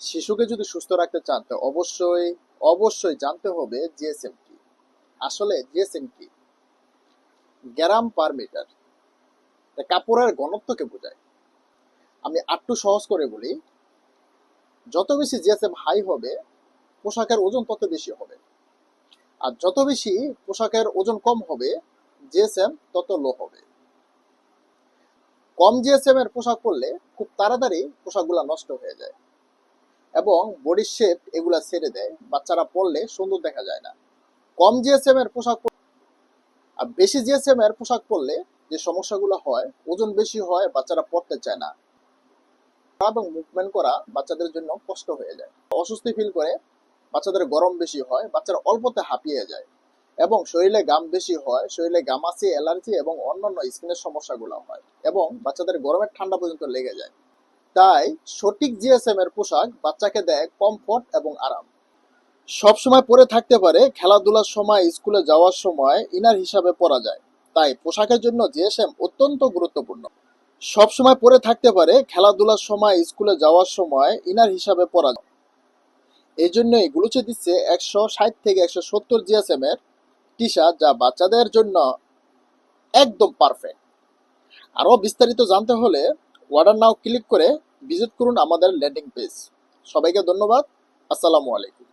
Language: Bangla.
শিশুকে যদি সুস্থ রাখতে চান তো অবশ্যই অবশ্যই জানতে হবে জিএসএম কি। আসলে জিএসএম কি? গ্রাম পার মিটার। কাপড়ের ঘনত্বকে বোঝায়। আমি আরেকটু সহজ করে বলি, যত বেশি জিএসএম হাই হবে পোশাকের ওজন তত বেশি হবে, আর যত বেশি পোশাকের ওজন কম হবে জিএসএম তত লো হবে। কম জিএসএম এর পোশাক পরলে খুব তাড়াতাড়ি পোশাকগুলো নষ্ট হয়ে যায় এবং বডি শেপ এগুলা ছেড়ে দেয়, বাচ্চারা পরলে সুন্দর দেখা যায় না। কম জিএসএম এর পোশাক আর বেশি জিএসএম এর পোশাক পরলে যে সমস্যাগুলো হয়, ওজন বেশি হয়, বাচ্চারা পড়তে চায় না এবং মুভমেন্ট করা বাচ্চাদের জন্য কষ্ট হয়ে যায়, অস্বস্তি ফিল করে, বাচ্চাদের গরম বেশি হয়, বাচ্চারা অল্পতে হাঁপিয়ে যায় এবং শরীরে ঘাম বেশি হয়, শরীরে ঘামাচি, অ্যালার্জি এবং অন্যান্য স্কিনের সমস্যাগুলো হয় এবং বাচ্চাদের গরমের ঠান্ডা পর্যন্ত লেগে যায়। তাই সঠিক জিএসএম এর পোশাক বাচ্চাকে দেয় কমফোর্ট এবং আরাম। সব সময় পরে থাকতে পারে, খেলাধুলার সময়, স্কুলে যাওয়ার সময় ইনার হিসাবে পরা যায়। তাই পোশাকের জন্য জিএসএম অত্যন্ত গুরুত্বপূর্ণ। সব সময় পরে থাকতে পারে, খেলাধুলার সময়, স্কুলে যাওয়ার সময় ইনার হিসাবে পরা যায়। এই জন্যই গুলোছে দিচ্ছে 160 থেকে 170 জিএসএম এর টি শার্ট, যা বাচ্চাদের জন্য একদম পারফেক্ট। আরো বিস্তারিত জানতে হলে অর্ডার নাও ক্লিক করে ভিজিট করুন আমাদের ল্যান্ডিং পেজ। সবাইকে ধন্যবাদ। আসসালামু আলাইকুম।